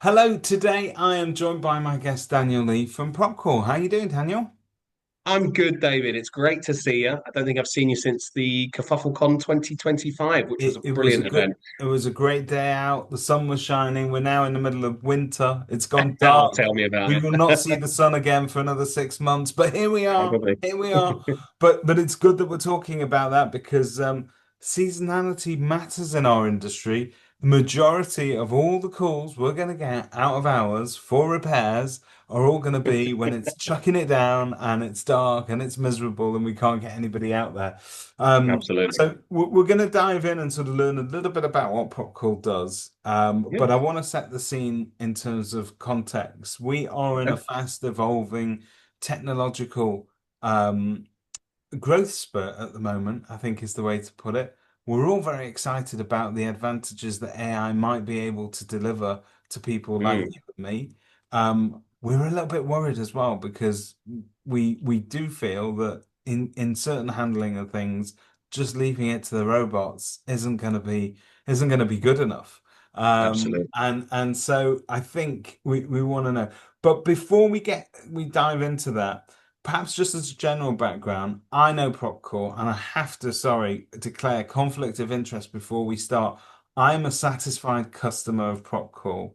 Hello, today I am joined by my guest Daniel Lee from Propcore. How you doing, Daniel? I'm good, David. It's great to see you. I don't think I've seen you since the Kerfufflecon 2025, which was It, a it was a brilliant good event. it was a great day out. The sun was shining. We're now in the middle of winter. It's gone Oh, dark. tell me about We will not see it. the sun again for another 6 months. But here we are. Probably. Here we are. But it's good that we're talking about that because seasonality matters in our industry. The majority of all the calls we're going to get out of hours for repairs are all going to be when it's chucking it down and it's dark and it's miserable and we can't get anybody out there. Absolutely. So we're going to dive in and sort of learn a little bit about what Popcore does. Yeah. But I want to set the scene in terms of context. We are in a Okay. fast evolving technological um, growth spurt at the moment, I think is the way to put it. We're all very excited about the advantages that AI might be able to deliver to people like Mm, you and me. We're a little bit worried as well because we do feel that in certain handling of things, just leaving it to the robots isn't going to be good enough. absolutely. And so I think we want to know. But before we dive into that. Perhaps just as a general background, I know Propcore and I have to, sorry, declare conflict of interest before we start. I'm a satisfied customer of Propcore.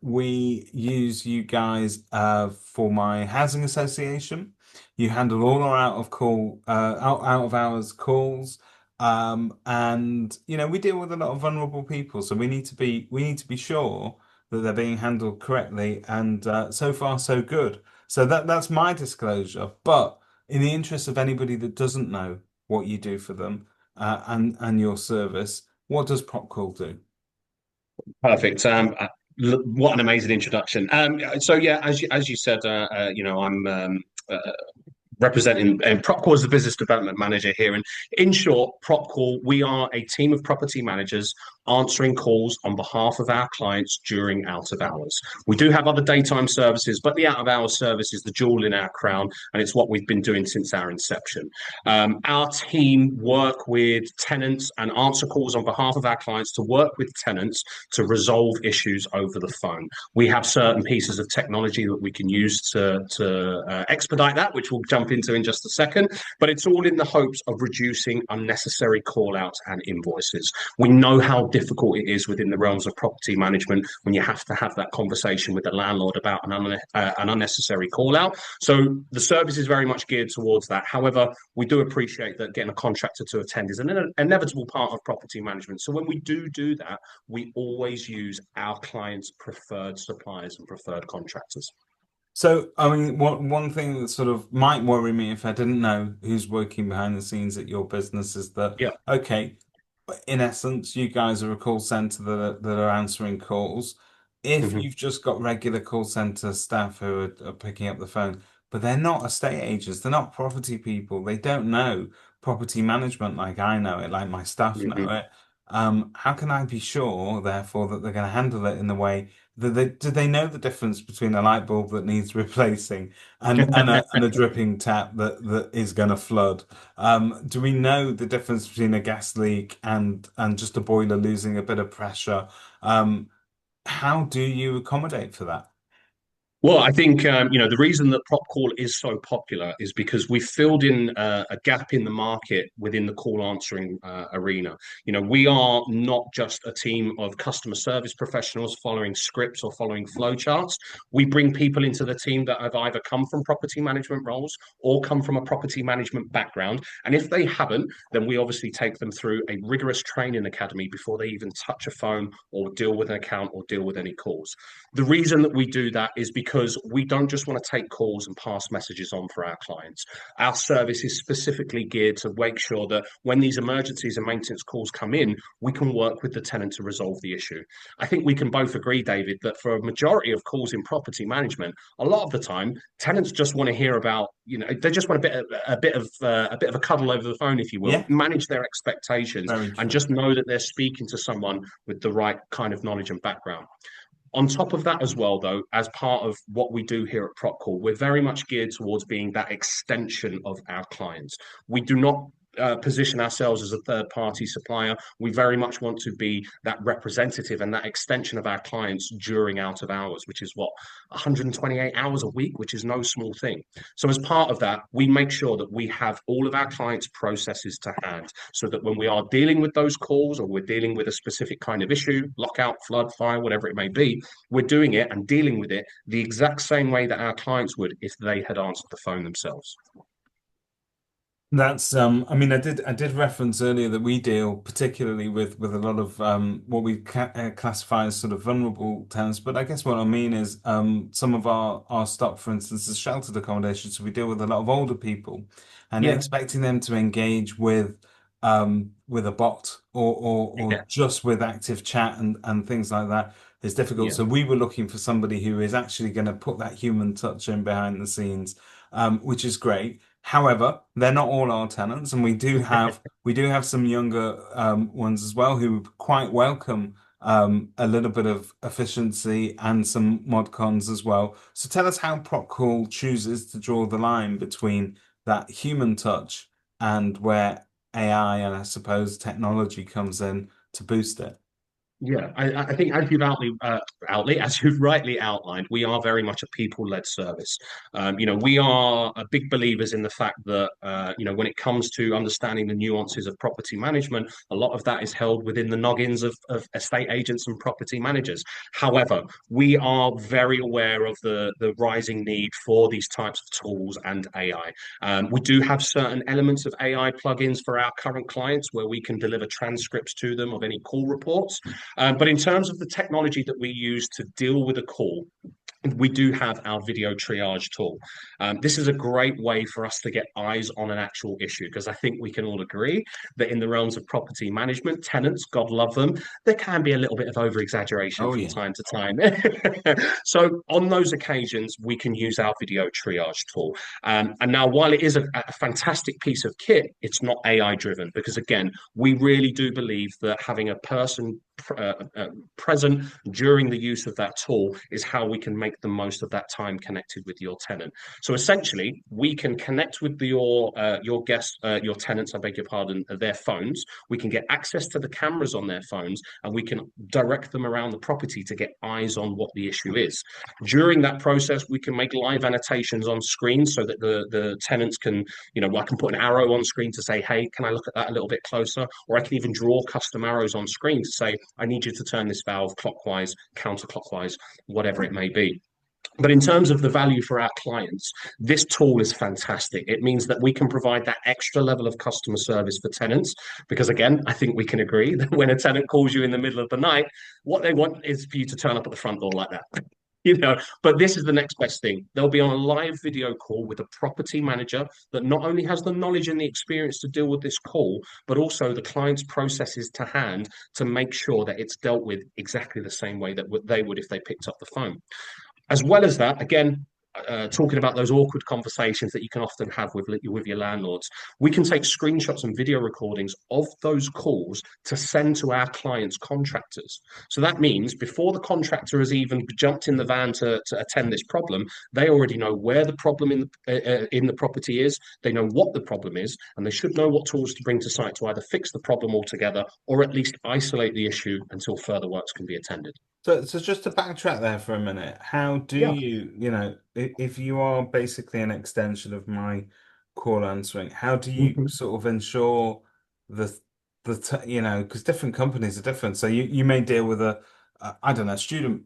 We use you guys for my housing association. You handle all our out of hours calls. And we deal with a lot of vulnerable people, so we need to be sure that they're being handled correctly. And so far, so good. So that's my disclosure. But in the interest of anybody that doesn't know what you do for them and your service, what does PropCall do? Perfect. What an amazing introduction. So yeah, as you said, I'm representing and Propcore is the business development manager here. And in short, Propcore, we are a team of property managers answering calls on behalf of our clients during out of hours. We do have other daytime services, but the out of hours service is the jewel in our crown, and it's what we've been doing since our inception. Our team work with tenants and answer calls on behalf of our clients to work with tenants to resolve issues over the phone. We have certain pieces of technology that we can use to expedite that, which we'll jump into in just a second. But it's all in the hopes of reducing unnecessary call outs and invoices. We know how difficult it is within the realms of property management when you have to have that conversation with the landlord about an unnecessary call out. So the service is very much geared towards that. However, we do appreciate that getting a contractor to attend is an inevitable part of property management. So when we do that, we always use our clients' preferred suppliers and preferred contractors. So, I mean, one thing that sort of might worry me if I didn't know who's working behind the scenes at your business is that, Yeah. okay, in essence, you guys are a call center that are answering calls. If Mm-hmm. you've just got regular call center staff who are picking up the phone, but they're not estate agents, they're not property people, they don't know property management like I know it, like my staff know Mm-hmm. it. How can I be sure, therefore, that they're going to handle it in the way that do they know the difference between a light bulb that needs replacing and a dripping tap that is going to flood? Do we know the difference between a gas leak and just a boiler losing a bit of pressure? How do you accommodate for that? Well, I think the reason that prop call is so popular is because we filled in a gap in the market within the call answering arena. You know, we are not just a team of customer service professionals following scripts or following flowcharts. We bring people into the team that have either come from property management roles or come from a property management background. And if they haven't, then we obviously take them through a rigorous training academy before they even touch a phone or deal with an account or deal with any calls. The reason that we do that is because we don't just want to take calls and pass messages on for our clients. Our service is specifically geared to make sure that when these emergencies and maintenance calls come in, we can work with the tenant to resolve the issue. I think we can both agree, David, that for a majority of calls in property management, a lot of the time, tenants just want to hear about, they just want a bit of a cuddle over the phone, if you will, Yeah, manage their expectations, very and true. just know that they're speaking to someone with the right kind of knowledge and background. On top of that, as well, though, as part of what we do here at PropCall, we're very much geared towards being that extension of our clients. We do not position ourselves as a third party supplier. We very much want to be that representative and that extension of our clients during out of hours, which is what, 128 hours a week, which is no small thing. So as part of that, we make sure that we have all of our clients' processes to hand so that when we are dealing with those calls or we're dealing with a specific kind of issue, lockout, flood, fire, whatever it may be, we're doing it and dealing with it the exact same way that our clients would if they had answered the phone themselves. That's I mean I did reference earlier that we deal particularly with a lot of what we classify as sort of vulnerable tenants, but I guess what I mean is some of our stock, for instance, is sheltered accommodation, so we deal with a lot of older people, and Yeah, expecting them to engage with a bot or yeah, just with active chat and things like that is difficult. yeah. So we were looking for somebody who is actually going to put that human touch in behind the scenes, which is great. However, they're not all our tenants, and we do have some younger ones as well who quite welcome a little bit of efficiency and some mod cons as well. So tell us how Procall chooses to draw the line between that human touch and where AI and I suppose technology comes in to boost it. Yeah, I think as you've rightly outlined, we are very much a people-led service. We are big believers in the fact that when it comes to understanding the nuances of property management, a lot of that is held within the noggins of estate agents and property managers. However, we are very aware of the rising need for these types of tools and AI. We do have certain elements of AI plugins for our current clients where we can deliver transcripts to them of any call reports. But in terms of the technology that we use to deal with a call, we do have our video triage tool. This is a great way for us to get eyes on an actual issue because I think we can all agree that in the realms of property management, tenants, God love them, there can be a little bit of over exaggeration Oh from yeah. time to time. So, on those occasions, we can use our video triage tool. And now, while it is a fantastic piece of kit, it's not AI driven because, again, we really do believe that having a person present during the use of that tool is how we can make the most of that time connected with your tenant. So essentially, we can connect with your guests, your tenants, I beg your pardon, their phones. We can get access to the cameras on their phones, and we can direct them around the property to get eyes on what the issue is. During that process, we can make live annotations on screen so that the tenants can, I can put an arrow on screen to say, hey, can I look at that a little bit closer? Or I can even draw custom arrows on screen to say, I need you to turn this valve clockwise, counterclockwise, whatever it may be. But in terms of the value for our clients, this tool is fantastic. It means that we can provide that extra level of customer service for tenants. Because again, I think we can agree that when a tenant calls you in the middle of the night, what they want is for you to turn up at the front door like that. But this is the next best thing. They'll be on a live video call with a property manager that not only has the knowledge and the experience to deal with this call, but also the client's processes to hand to make sure that it's dealt with exactly the same way that they would if they picked up the phone. As well as that, again, talking about those awkward conversations that you can often have with your landlords, we can take screenshots and video recordings of those calls to send to our clients' contractors. So that means before the contractor has even jumped in the van to attend this problem, they already know where the problem in the property is. They know what the problem is, and they should know what tools to bring to site to either fix the problem altogether or at least isolate the issue until further works can be attended. So just to backtrack there for a minute, how do Yeah. if you are basically an extension of my call answering, how do you Mhm. sort of ensure the because different companies are different. So you may deal with I don't know, student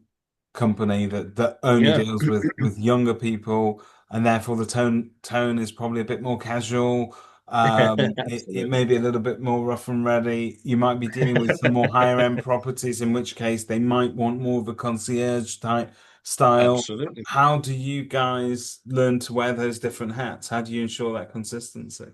company that only Yeah. deals with younger people, and therefore the tone is probably a bit more casual. It Absolutely. may be a little bit more rough and ready. You might be dealing with some more higher end properties, in which case they might want more of a concierge type style. Absolutely. How do you guys learn to wear those different hats? How do you ensure that consistency?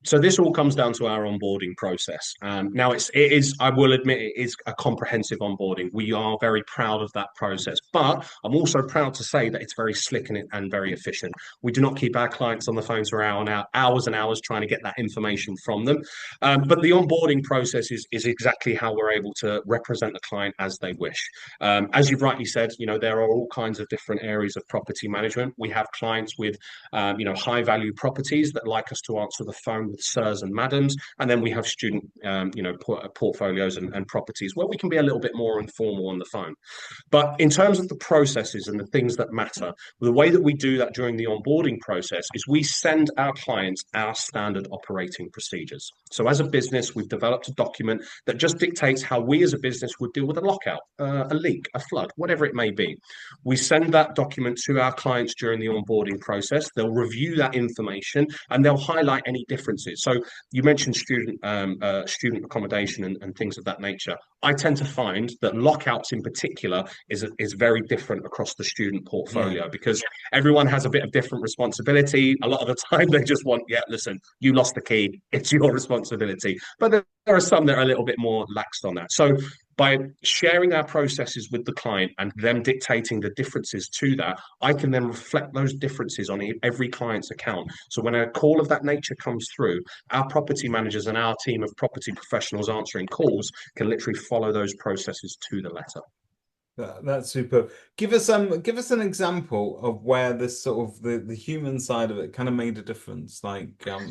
So this all comes down to our onboarding process. Now it is, I will admit, it is a comprehensive onboarding. We are very proud of that process, but I'm also proud to say that it's very slick and very efficient. We do not keep our clients on the phone for hours and hours trying to get that information from them. But the onboarding process is exactly how we're able to represent the client as they wish. As you've rightly said, there are all kinds of different areas of property management. We have clients with high value properties that like us to answer the phone with sirs and madams, and then we have student, portfolios and properties where we can be a little bit more informal on the phone. But in terms of the processes and the things that matter, the way that we do that during the onboarding process is we send our clients our standard operating procedures. So as a business, we've developed a document that just dictates how we as a business would deal with a lockout, a leak, a flood, whatever it may be. We send that document to our clients during the onboarding process. They'll review that information and they'll highlight any differences. So you mentioned student accommodation and things of that nature. I tend to find that lockouts in particular is very different across the student Yeah. portfolio because everyone has a bit of different responsibility. A lot of the time, they just want, yeah, listen, you lost the key, it's your responsibility. But there are some that are a little bit more laxed on that. So by sharing our processes with the client and them dictating the differences to that, I can then reflect those differences on every client's account. So when a call of that nature comes through, our property managers and our team of property professionals answering calls can literally follow those processes to the letter. That's super. Give us an example of where this sort of the human side of it kind of made a difference, like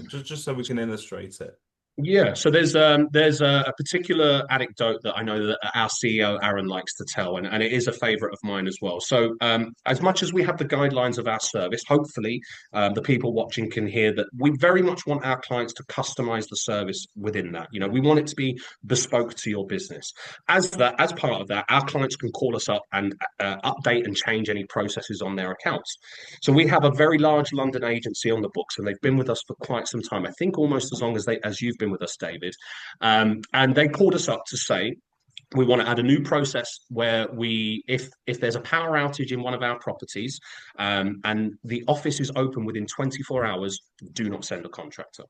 just so we can illustrate it. Yeah, so there's a particular anecdote that I know that our CEO Aaron likes to tell, and it is a favorite of mine as well. So as much as we have the guidelines of our service, hopefully the people watching can hear that we very much want our clients to customize the service within that. You know, we want it to be bespoke to your business. As part of that, our clients can call us up and update and change any processes on their accounts. So we have a very large London agency on the books, and they've been with us for quite some time. I think almost as long as you've been with us, David. And they called us up to say we want to add a new process where if there's a power outage in one of our properties and the office is open within 24 hours, do not send a contractor.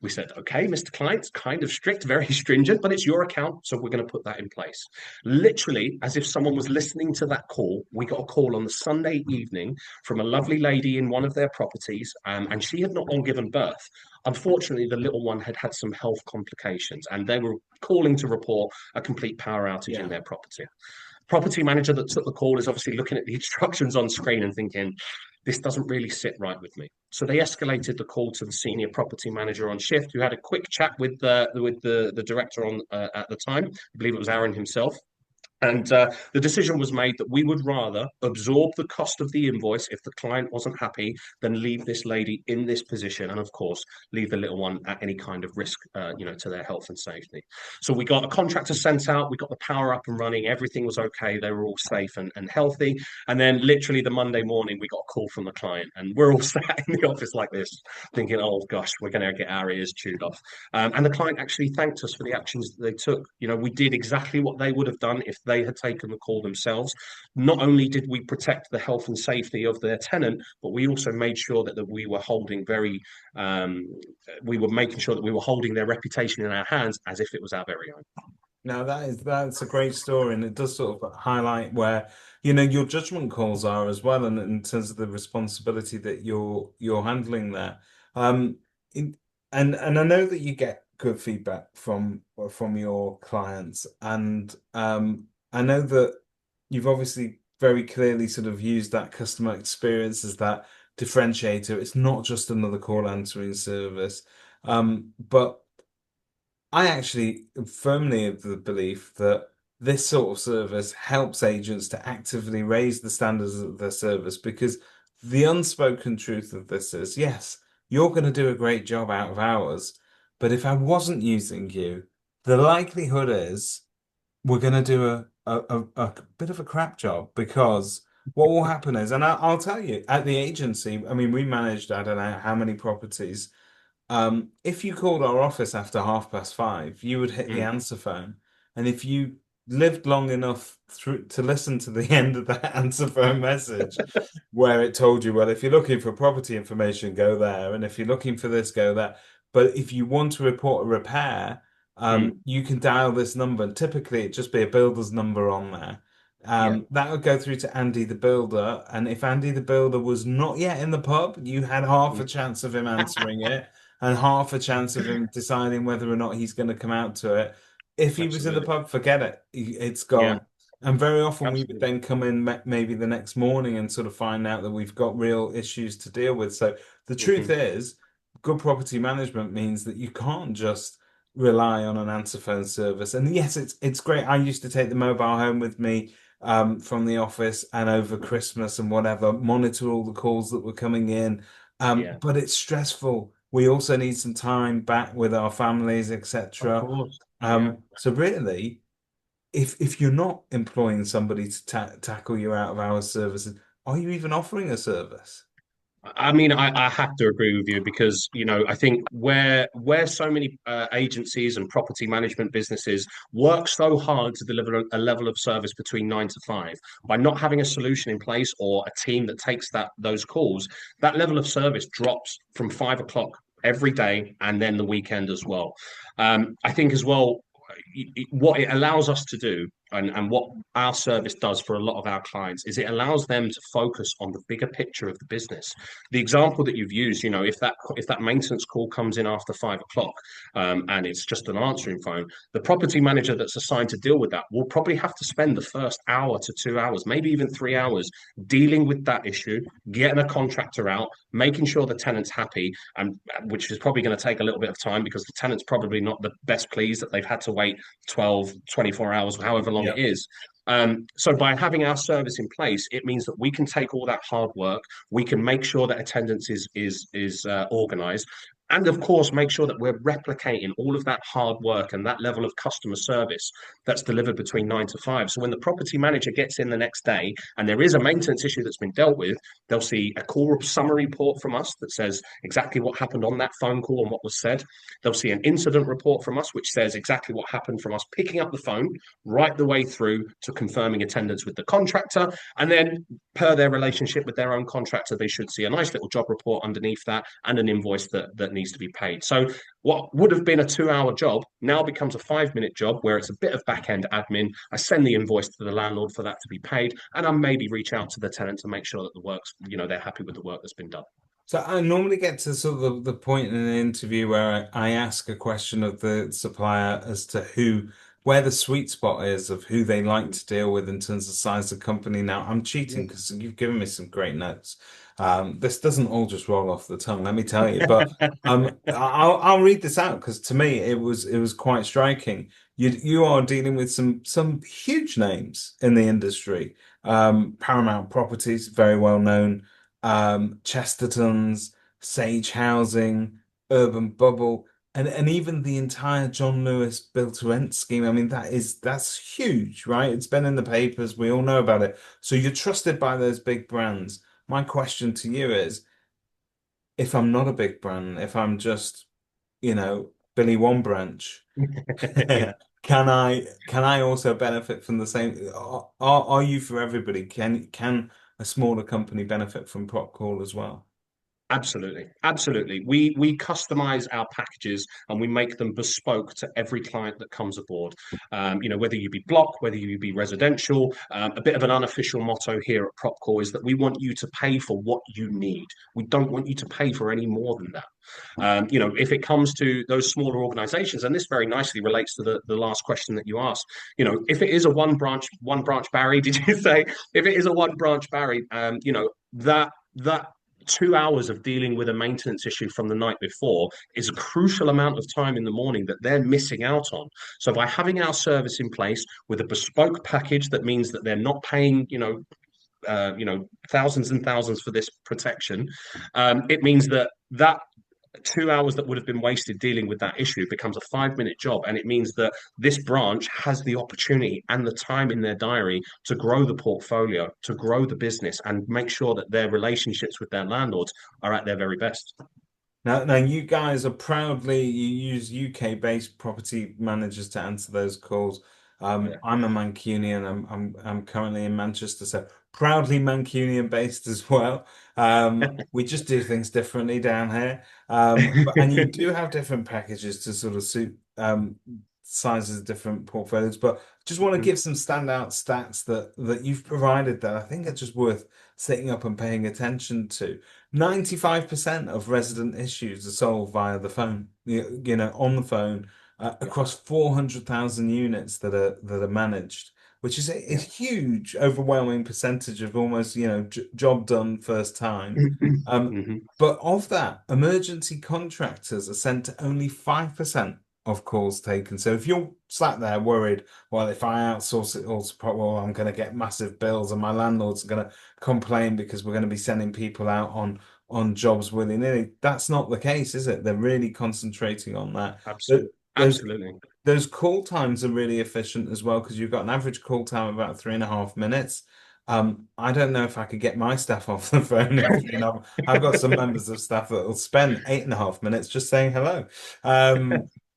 We said, okay, Mr. Client, kind of strict, very stringent, but it's your account, so we're going to put that in place. Literally, as if someone was listening to that call, we got a call on the Sunday evening from a lovely lady in one of their properties, and she had not long given birth. Unfortunately, the little one had had some health complications, and they were calling to report a complete power outage in Yeah. their property. Property manager that took the call is obviously looking at the instructions on screen and thinking, this doesn't really sit right with me. So they escalated the call to the senior property manager on shift, who had a quick chat with the director on at the time. I believe it was Aaron himself. And the decision was made that we would rather absorb the cost of the invoice if the client wasn't happy than leave this lady in this position and, of course, leave the little one at any kind of risk, to their health and safety. So we got a contractor sent out, we got the power up and running, everything was okay, they were all safe and healthy. And then literally the Monday morning, we got a call from the client, and we're all sat in the office like this, thinking, oh gosh, we're going to get our ears chewed off. And the client actually thanked us for the actions that they took. You know, we did exactly what they would have done if they had taken the call themselves. Not only did we protect the health and safety of their tenant, but we also made sure that we were we were making sure that we were holding their reputation in our hands as if it was our very own. Now that's a great story, and it does sort of highlight where, your judgment calls are as well, and in terms of the responsibility that you're handling there. Um, in, and I know that you get good feedback from your clients, and I know that you've obviously very clearly sort of used that customer experience as that differentiator. It's not just another call answering service, but I actually am firmly of the belief that this sort of service helps agents to actively raise the standards of their service because the unspoken truth of this is, yes, you're going to do a great job out of hours, but if I wasn't using you, the likelihood is we're going to do a bit of a crap job because what will happen is, and I'll tell you, at the agency, I mean, we managed, I don't know how many properties. If you called our office after 5:30, you would hit the Mm. answer phone. And if you lived long enough through to listen to the end of that answer phone message, where it told you, well, if you're looking for property information, go there. And if you're looking for this, go there. But if you want to report a repair, Mm. you can dial this number. And typically, it'd just be a builder's number on there. Yeah. That would go through to Andy the builder. And if Andy the builder was not yet in the pub, you had half a Mm. chance of him answering it and half a chance of him deciding whether or not he's going to come out to it. If he was in the Absolutely. pub, forget it. It's Yeah. gone. And very often we would Absolutely. then come in maybe the next morning and sort of find out that we've got real issues to deal with. So the truth Hmm. is, good property management means that you can't just rely on an answer phone service. And yes, it's great. I used to take the mobile home with me from the office and over Christmas and whatever, monitor all the calls that were coming in. Yeah, But it's stressful. We also need some time back with our families, of etc. course. Yeah. So really, if you're not employing somebody to tackle your out of hours services, are you even offering a service? I mean, I have to agree with you because I think where so many agencies and property management businesses work so hard to deliver a level of service between 9 to 5, by not having a solution in place or a team that takes those calls, that level of service drops from 5 o'clock every day and then the weekend as well. I think as well, what it allows us to do and what our service does for a lot of our clients is it allows them to focus on the bigger picture of the business. The example that you've used, if that maintenance call comes in after 5 o'clock, and it's just an answering phone, the property manager that's assigned to deal with that will probably have to spend the first hour to 2 hours, maybe even 3 hours, dealing with that issue, getting a contractor out, making sure the tenant's happy, and which is probably going to take a little bit of time because the tenant's probably not the best pleased that they've had to wait 12, 24 hours, however long it Yeah. is. So by having our service in place, it means that we can take all that hard work, we can make sure that attendance is organized, and of course make sure that we're replicating all of that hard work and that level of customer service that's delivered between 9 to 5. So when the property manager gets in the next day and there is a maintenance issue that's been dealt with, they'll see a call summary report from us that says exactly what happened on that phone call and what was said. They'll see an incident report from us which says exactly what happened from us picking up the phone right the way through to confirming attendance with the contractor. And then, per their relationship with their own contractor, they should see a nice little job report underneath that and an invoice that needs to be paid. So, what would have been a 2 hour job now becomes a 5 minute job where it's a bit of back end admin. I send the invoice to the landlord for that to be paid, and I maybe reach out to the tenant to make sure that the work's, they're happy with the work that's been done. So I normally get to sort of the point in an interview where I ask a question of the supplier as to where the sweet spot is of who they like to deal with in terms of size of company. Now I'm cheating because you've given me some great notes. This doesn't all just roll off the tongue, let me tell you. But I'll read this out because to me it was quite striking. You are dealing with some huge names in the industry. Paramount Properties, very well known, Chesterton's, Sage Housing, Urban Bubble, and even the entire John Lewis Build to Rent scheme. I mean, that's huge, right? It's been in the papers. We all know about it. So you're trusted by those big brands. My question to you is, if I'm not a big brand, if I'm just, Billy One Branch, can I also benefit from the same? Are you for everybody? Can a smaller company benefit from Prop Call as well? Absolutely, absolutely. We customize our packages and we make them bespoke to every client that comes aboard. Whether you be block, whether you be residential, a bit of an unofficial motto here at Propcore is that we want you to pay for what you need. We don't want you to pay for any more than that. If it comes to those smaller organizations, and this very nicely relates to the last question that you asked, if it is a one branch Barry, did you say? If it is a one branch Barry, that 2 hours of dealing with a maintenance issue from the night before is a crucial amount of time in the morning that they're missing out on. So by having our service in place with a bespoke package, that means that they're not paying, thousands and thousands for this protection. It means that 2 hours that would have been wasted dealing with that issue becomes a 5 minute job. And it means that this branch has the opportunity and the time in their diary to grow the portfolio, to grow the business, and make sure that their relationships with their landlords are at their very best. Now you guys are proudly you use UK-based property managers to answer those calls. Yeah. I'm a Mancunian. I'm currently in Manchester, so proudly Mancunian based as well. We just do things differently down here. And you do have different packages to sort of suit sizes of different portfolios. But just want to give some standout stats that you've provided that I think are just worth sitting up and paying attention to. 95% of resident issues are solved via the phone, on the phone, Yeah. across 400,000 units that are managed. which is a Yeah. huge, overwhelming percentage of almost, job done first time. Um, Hmm. but of that, emergency contractors are sent to only 5% of calls taken. So if you're sat there worried, well, if I outsource it all to well, I'm going to get massive bills and my landlord's going to complain because we're going to be sending people out on jobs willy-nilly. That's not the case, is it? They're really concentrating on that. Th- Absolutely. Those Absolutely. those call times are really efficient as well because you've got an average call time of about 3.5 minutes. I don't know if I could get my staff off the phone in 3.5. I've got some members of staff that will spend 8.5 minutes just saying hello.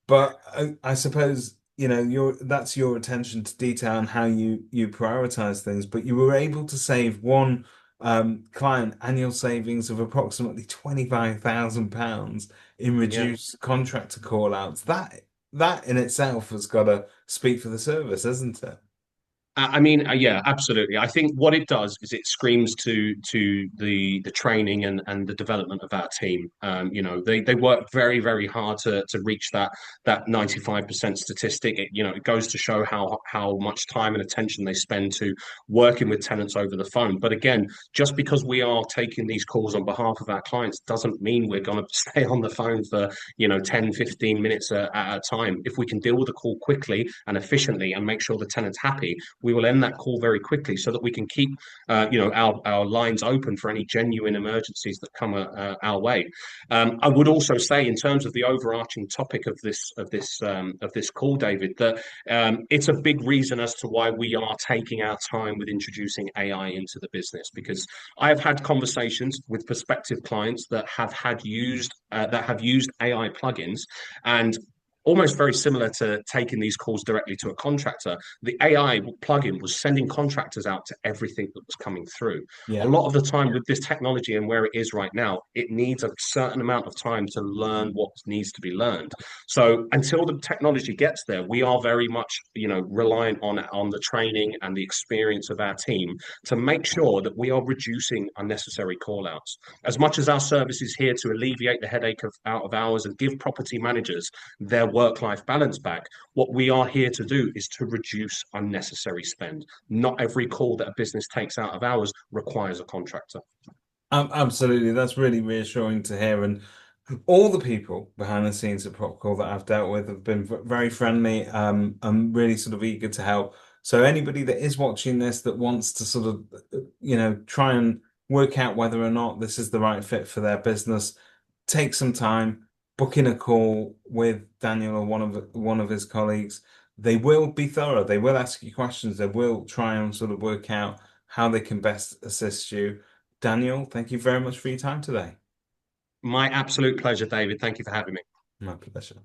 But I suppose your that's your attention to detail and how you prioritize things. But you were able to save one client annual savings of approximately £25,000 in Yeah. reduced contractor call outs. That in itself has got to speak for the service, hasn't it? I mean, yeah, absolutely. I think what it does is it screams to the training and the development of our team. They work very very hard to reach that 95% statistic. It goes to show how much time and attention they spend to working with tenants over the phone. But again, just because we are taking these calls on behalf of our clients doesn't mean we're going to stay on the phone for 10, 15 minutes at a time. If we can deal with the call quickly and efficiently and make sure the tenant's happy, we will end that call very quickly so that we can keep our lines open for any genuine emergencies that come our way. I would also say, in terms of the overarching topic of this call, David, that it's a big reason as to why we are taking our time with introducing AI into the business, because I have had conversations with prospective clients that have used AI plugins, and almost very similar to taking these calls directly to a contractor, the AI plugin was sending contractors out to everything that was coming through. A Yeah. lot of the time with this technology and where it is right now, it needs a certain amount of time to learn what needs to be learned. So until the technology gets there, we are very much, reliant on the training and the experience of our team to make sure that we are reducing unnecessary call outs. As much as our service is here to alleviate the headache of out of hours and give property managers their work-life balance back, what we are here to do is to reduce unnecessary spend. Not every call that a business takes out of hours requires a contractor. Absolutely. That's really reassuring to hear. And all the people behind the scenes at Propcall that I've dealt with have been very friendly, and really sort of eager to help. So anybody that is watching this that wants to sort of, try and work out whether or not this is the right fit for their business, take some time, book in a call with Daniel or one of his colleagues. They will be thorough. They will ask you questions. They will try and sort of work out how they can best assist you. Daniel, thank you very much for your time today. My absolute pleasure, David. Thank you for having me. My pleasure.